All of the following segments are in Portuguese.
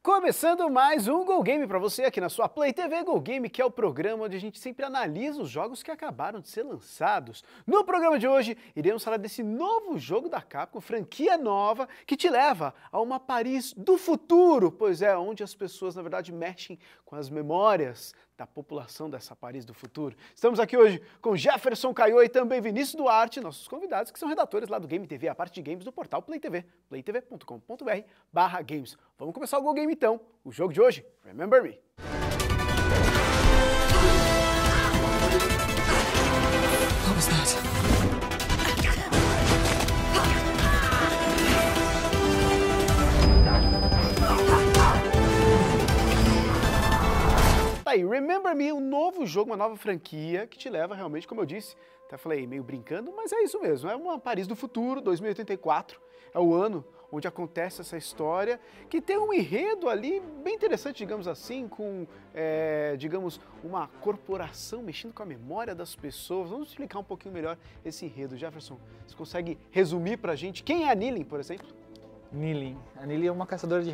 Começando mais um Go Game para você aqui na sua Play TV Go Game, que é o programa onde a gente sempre analisa os jogos que acabaram de ser lançados. No programa de hoje, iremos falar desse novo jogo da Capcom, franquia nova, que te leva a uma Paris do futuro, pois é, onde as pessoas, na verdade, mexem com as memórias da população dessa Paris do futuro. Estamos aqui hoje com Jefferson Caio e também Vinícius Duarte, nossos convidados, que são redatores lá do Game TV, a parte de games do portal Play TV, playtv.com.br/games. Vamos começar o Go Game então. O jogo de hoje, Remember Me. What was that? Tá aí, Remember Me, um novo jogo, uma nova franquia que te leva realmente, como eu disse, até falei meio brincando, mas é isso mesmo, é uma Paris do futuro, 2084, é o ano onde acontece essa história, que tem um enredo ali bem interessante, digamos assim, com, digamos, uma corporação mexendo com a memória das pessoas. Vamos explicar um pouquinho melhor esse enredo. Jefferson, você consegue resumir pra gente quem é a Nilin, por exemplo? Nilin. A Nilin é uma caçadora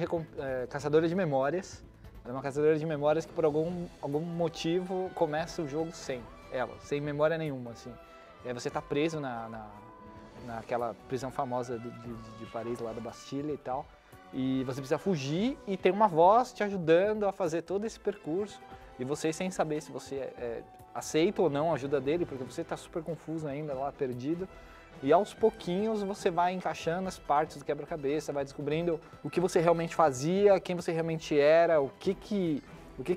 de memórias. Ela é uma caçadora de memórias que por algum motivo começa o jogo sem ela, sem memória nenhuma, assim. E aí você tá preso naquela prisão famosa de Paris, lá da Bastilha e tal, e você precisa fugir e tem uma voz te ajudando a fazer todo esse percurso, e você sem saber se você aceita ou não a ajuda dele, porque você tá super confuso ainda lá, perdido, e aos pouquinhos você vai encaixando as partes do quebra-cabeça, vai descobrindo o que você realmente fazia, quem você realmente era, o que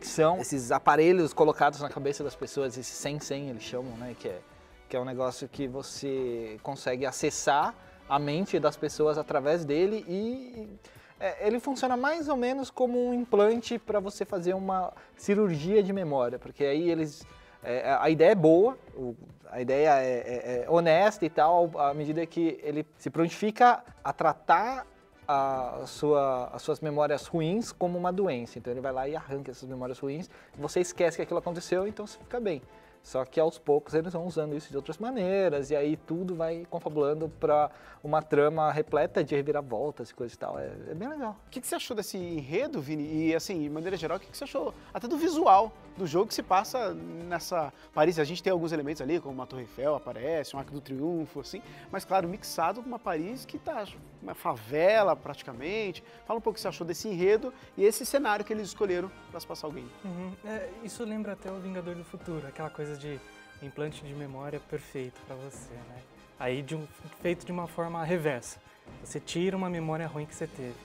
são esses aparelhos colocados na cabeça das pessoas, esse Sensen eles chamam, né, que é um negócio que você consegue acessar a mente das pessoas através dele e ele funciona mais ou menos como um implante para você fazer uma cirurgia de memória, porque aí a ideia é boa, a ideia é honesta e tal, à medida que ele se prontifica a tratar as suas memórias ruins como uma doença. Então ele vai lá e arranca essas memórias ruins, você esquece que aquilo aconteceu, então você fica bem. Só que aos poucos eles vão usando isso de outras maneiras e aí tudo vai confabulando para uma trama repleta de reviravoltas e coisa e tal. É bem legal. O que você achou desse enredo, Vini? E assim, de maneira geral, o que você achou até do visual do jogo que se passa nessa Paris? A gente tem alguns elementos ali, como uma Torre Eiffel aparece, um Arco do Triunfo, assim, mas claro, mixado com uma Paris que tá uma favela praticamente. Fala um pouco o que você achou desse enredo e esse cenário que eles escolheram para se passar o game. Isso lembra até o Vingador do Futuro, aquela coisa de implante de memória perfeito para você, né? Aí feito de uma forma reversa. Você tira uma memória ruim que você teve.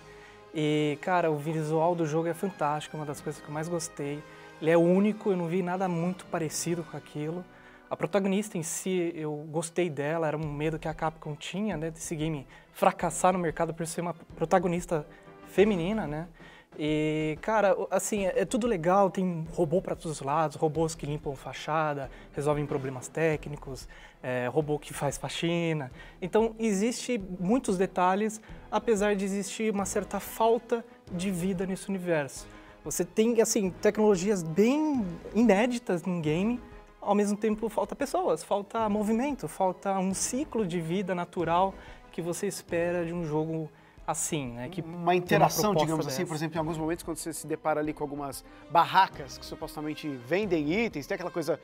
E, cara, o visual do jogo é fantástico, é uma das coisas que eu mais gostei. Ele é único, eu não vi nada muito parecido com aquilo. A protagonista em si, eu gostei dela, era um medo que a Capcom tinha, né, desse game fracassar no mercado por ser uma protagonista feminina, né? E, cara, assim, é tudo legal, tem robô para todos os lados, robôs que limpam fachada, resolvem problemas técnicos, robô que faz faxina. Então, existe muitos detalhes, apesar de existir uma certa falta de vida nesse universo. Você tem, assim, tecnologias bem inéditas num game, ao mesmo tempo falta pessoas, falta movimento, falta um ciclo de vida natural que você espera de um jogo assim, né? Que uma interação, digamos assim, dessa. por exemplo, em alguns momentos quando você se depara ali com algumas barracas que supostamente vendem itens, tem aquela coisa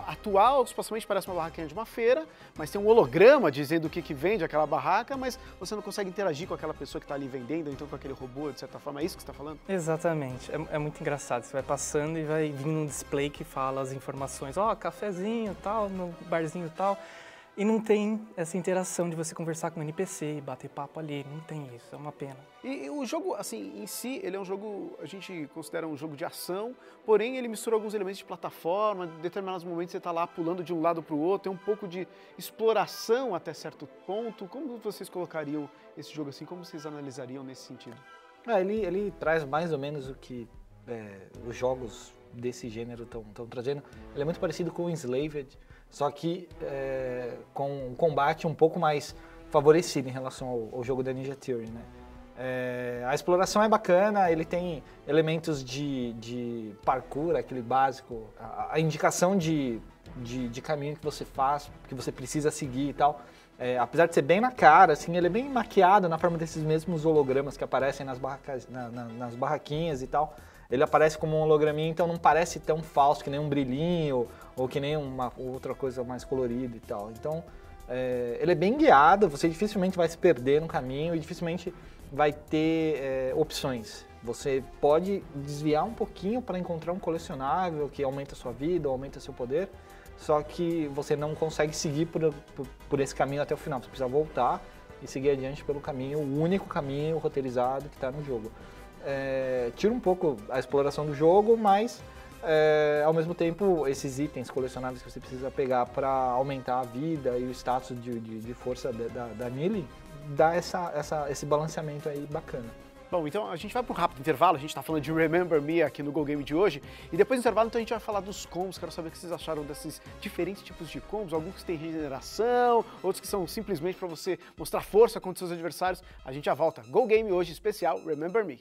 atual, supostamente parece uma barraquinha de uma feira, mas tem um holograma dizendo o que vende aquela barraca, mas você não consegue interagir com aquela pessoa que está ali vendendo, ou então com aquele robô, de certa forma. É isso que você está falando? Exatamente. É muito engraçado. Você vai passando e vai vindo um display que fala as informações. Ó, cafezinho tal, no barzinho tal. E não tem essa interação de você conversar com o NPC e bater papo ali, não tem isso, é uma pena. E o jogo, assim, em si, ele é um jogo, a gente considera um jogo de ação, porém ele mistura alguns elementos de plataforma, em determinados momentos você está lá pulando de um lado para o outro, tem um pouco de exploração até certo ponto. Como vocês colocariam esse jogo assim, como vocês analisariam nesse sentido? Ele traz mais ou menos o que os jogos desse gênero estão trazendo. Ele é muito parecido com o Enslaved, só que com um combate um pouco mais favorecido em relação ao jogo da Ninja Theory, né? A exploração é bacana, ele tem elementos de parkour, aquele básico, a indicação de caminho que você faz, que você precisa seguir e tal. Apesar de ser bem na cara, assim, ele é bem maquiado na forma desses mesmos hologramas que aparecem nas barraquinhas e tal. Ele aparece como um holograminha, então não parece tão falso que nem um brilhinho ou que nem uma outra coisa mais colorida e tal. Então, ele é bem guiado, você dificilmente vai se perder no caminho e dificilmente vai ter opções. Você pode desviar um pouquinho para encontrar um colecionável que aumenta a sua vida ou aumenta seu poder, só que você não consegue seguir por esse caminho até o final. Você precisa voltar e seguir adiante pelo caminho, o único caminho roteirizado que está no jogo. Tira um pouco a exploração do jogo, mas ao mesmo tempo esses itens colecionáveis que você precisa pegar para aumentar a vida e o status de força da Nili dá esse balanceamento aí bacana. Bom, então a gente vai para um rápido intervalo, a gente está falando de Remember Me aqui no Go Game de hoje, e depois do intervalo então a gente vai falar dos combos. Quero saber o que vocês acharam desses diferentes tipos de combos, alguns que têm regeneração, outros que são simplesmente para você mostrar força contra seus adversários. A gente já volta. Go Game hoje especial Remember Me.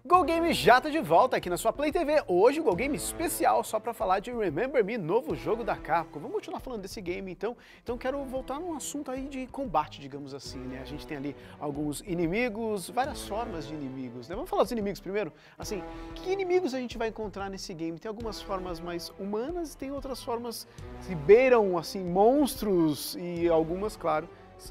Go Game já tá de volta aqui na sua Play TV. Hoje o Go Game especial só para falar de Remember Me, novo jogo da Capcom. Vamos continuar falando desse game então. Então quero voltar num assunto aí de combate, digamos assim, né? A gente tem ali alguns inimigos, várias formas de inimigos, né? Vamos falar dos inimigos primeiro? Assim, que inimigos a gente vai encontrar nesse game? Tem algumas formas mais humanas e tem outras formas que beiram, assim, monstros e algumas, claro,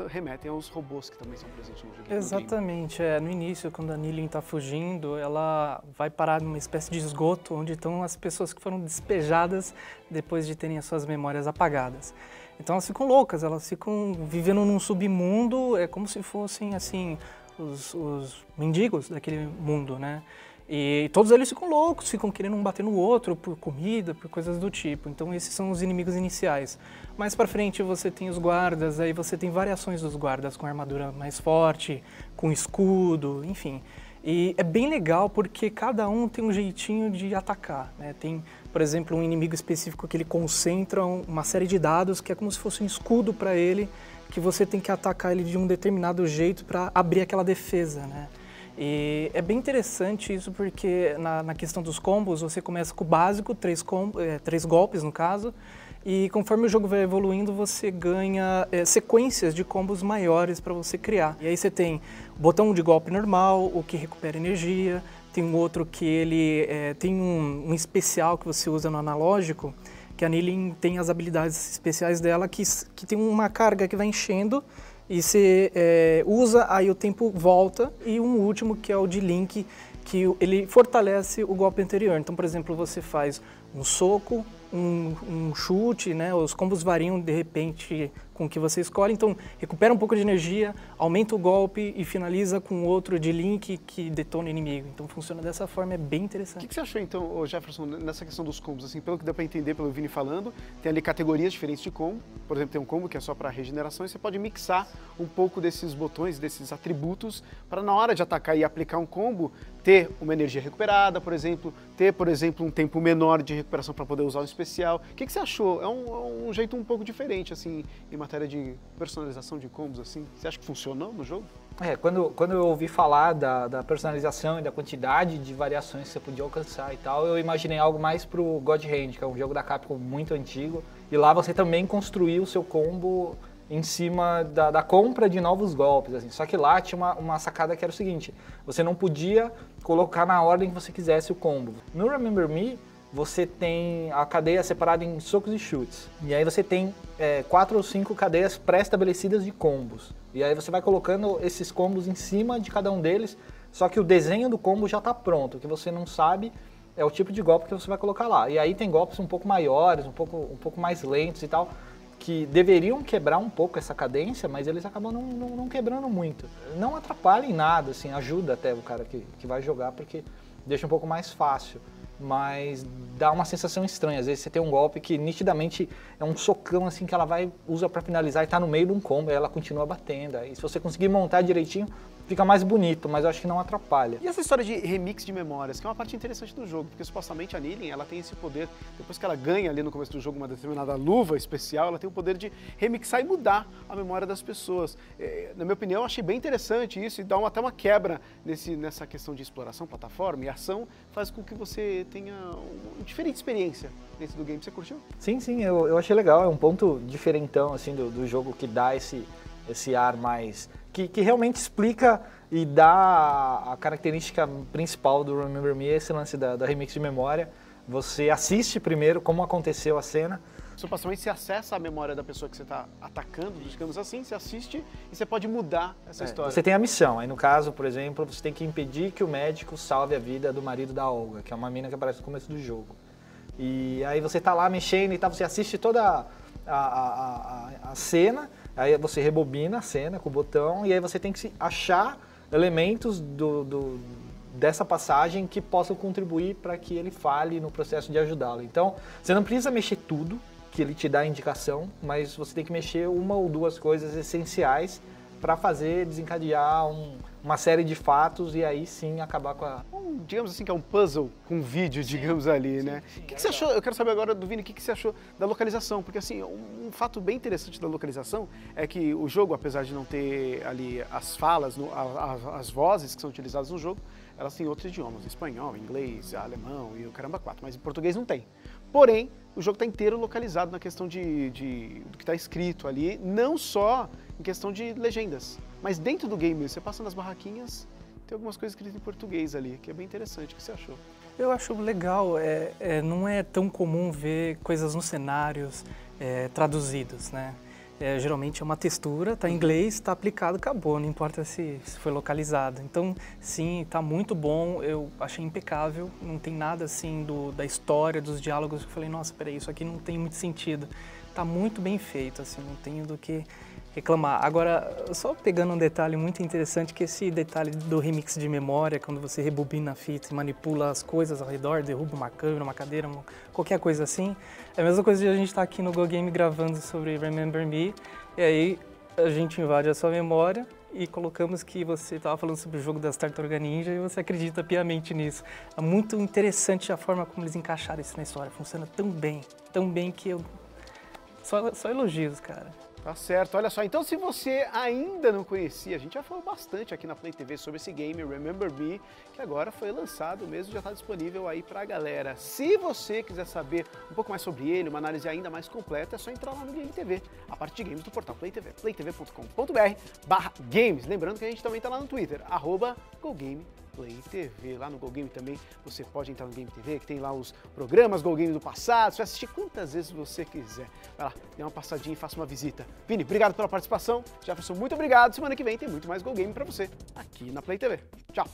remetem aos robôs que também são presentes no jogo. Exatamente, no início, quando a Nilin está fugindo, ela vai parar numa espécie de esgoto, onde estão as pessoas que foram despejadas depois de terem as suas memórias apagadas. Então elas ficam loucas, elas ficam vivendo num submundo, é como se fossem, assim, os mendigos daquele mundo, né? E todos eles ficam loucos, ficam querendo um bater no outro por comida, por coisas do tipo. Então esses são os inimigos iniciais. Mais pra frente você tem os guardas, aí você tem variações dos guardas com armadura mais forte, com escudo, enfim. E é bem legal porque cada um tem um jeitinho de atacar, né? Tem, por exemplo, um inimigo específico que ele concentra uma série de dados que é como se fosse um escudo para ele, que você tem que atacar ele de um determinado jeito para abrir aquela defesa, né? E é bem interessante isso porque na questão dos combos você começa com o básico, 3 golpes no caso, e conforme o jogo vai evoluindo você ganha sequências de combos maiores para você criar. E aí você tem o botão de golpe normal, o que recupera energia, tem um outro que ele tem um especial que você usa no analógico, que a Nilin tem as habilidades especiais dela que tem uma carga que vai enchendo, e você usa, aí o tempo volta, e um último que é o de Link, que ele fortalece o golpe anterior. Então, por exemplo, você faz um soco, um chute, né? Os combos variam de repente com o que você escolhe, então recupera um pouco de energia, aumenta o golpe e finaliza com outro de Link que detona o inimigo. Então funciona dessa forma, é bem interessante. O que você achou então, Jefferson, nessa questão dos combos? Assim, pelo que dá para entender pelo Vini falando, tem ali categorias diferentes de combo. Por exemplo, tem um combo que é só para regeneração e você pode mixar um pouco desses botões, desses atributos, para na hora de atacar e aplicar um combo, ter uma energia recuperada, por exemplo, ter, por exemplo, um tempo menor de recuperação para poder usar o especial. O que você achou? É um jeito um pouco diferente, assim, em matéria de personalização de combos, assim. Você acha que funcionou no jogo? Quando eu ouvi falar da personalização e da quantidade de variações que você podia alcançar e tal, eu imaginei algo mais pro God Hand, que é um jogo da Capcom muito antigo, e lá você também construiu o seu combo em cima da compra de novos golpes, assim. Só que lá tinha uma sacada que era o seguinte, você não podia colocar na ordem que você quisesse o combo. No Remember Me, você tem a cadeia separada em socos e chutes. E aí você tem 4 ou 5 cadeias pré-estabelecidas de combos. E aí você vai colocando esses combos em cima de cada um deles, só que o desenho do combo já está pronto. O que você não sabe é o tipo de golpe que você vai colocar lá. E aí tem golpes um pouco maiores, um pouco mais lentos e tal, que deveriam quebrar um pouco essa cadência, mas eles acabam não quebrando muito. Não atrapalha em nada, assim, ajuda até o cara que vai jogar, porque deixa um pouco mais fácil. Mas dá uma sensação estranha. Às vezes você tem um golpe que nitidamente é um socão assim que ela usa para finalizar e tá no meio de um combo, e ela continua batendo. Aí se você conseguir montar direitinho, fica mais bonito, mas eu acho que não atrapalha. E essa história de remix de memórias, que é uma parte interessante do jogo, porque supostamente a Nillian, ela tem esse poder, depois que ela ganha ali no começo do jogo uma determinada luva especial, ela tem o poder de remixar e mudar a memória das pessoas. Na minha opinião, eu achei bem interessante isso e dá até uma quebra nessa questão de exploração, plataforma e ação, faz com que você tenha uma diferente experiência dentro do game. Você curtiu? Sim, eu achei legal, é um ponto diferentão assim, do jogo que dá esse ar mais... Que realmente explica e dá a característica principal do Remember Me, esse lance da remix de memória. Você assiste primeiro como aconteceu a cena. Supostamente você acessa a memória da pessoa que você está atacando, digamos assim, você assiste e você pode mudar essa história. Você tem a missão, aí no caso, por exemplo, você tem que impedir que o médico salve a vida do marido da Olga, que é uma mina que aparece no começo do jogo. E aí você tá lá mexendo e tal, você assiste toda a cena, aí você rebobina a cena com o botão e aí você tem que achar elementos dessa passagem que possam contribuir para que ele fale no processo de ajudá-lo. Então, você não precisa mexer tudo, que ele te dá a indicação, mas você tem que mexer uma ou duas coisas essenciais para fazer desencadear uma série de fatos e aí sim acabar com a... Digamos assim que é um puzzle com vídeo, digamos ali, né? O que você achou? Eu quero saber agora do Vini, o que você achou da localização? Porque assim, um fato bem interessante da localização é que o jogo, apesar de não ter ali as falas, as vozes que são utilizadas no jogo, elas têm outros idiomas, espanhol, inglês, alemão e o caramba 4, mas em português não tem. Porém, o jogo está inteiro localizado na questão do que está escrito ali, não só em questão de legendas, mas dentro do game, você passa nas barraquinhas, tem algumas coisas escritas em português ali, que é bem interessante. O que você achou? Eu acho legal, não é tão comum ver coisas nos cenários traduzidos, né? Geralmente é uma textura, tá em inglês, está aplicado, acabou, não importa se foi localizado. Então, sim, está muito bom, eu achei impecável, não tem nada assim da história, dos diálogos, eu falei, nossa, peraí, isso aqui não tem muito sentido. Está muito bem feito, assim, não tenho do que reclamar. Agora, só pegando um detalhe muito interessante, que esse detalhe do remix de memória, quando você rebobina a fita e manipula as coisas ao redor, derruba uma câmera, uma cadeira, qualquer coisa assim, é a mesma coisa de a gente estar aqui no Go Game gravando sobre Remember Me, e aí a gente invade a sua memória e colocamos que você estava falando sobre o jogo das Tartarugas Ninja e você acredita piamente nisso. É muito interessante a forma como eles encaixaram isso na história, funciona tão bem que eu... Só elogios, cara. Tá certo, olha só, então se você ainda não conhecia, a gente já falou bastante aqui na Play TV sobre esse game, Remember Me, que agora foi lançado mesmo, já está disponível aí pra galera. Se você quiser saber um pouco mais sobre ele, uma análise ainda mais completa, é só entrar lá no Game TV, a parte de games do portal Play TV, playtv.com.br/games. Lembrando que a gente também tá lá no Twitter, @GoGamePlayTV. Lá no Go Game também você pode entrar no Game TV, que tem lá os programas Go Game do passado, você vai assistir quantas vezes você quiser. Vai lá, dê uma passadinha e faça uma visita. Vini, obrigado pela participação. Jefferson, muito obrigado. Semana que vem tem muito mais Go Game pra você aqui na Play TV. Tchau!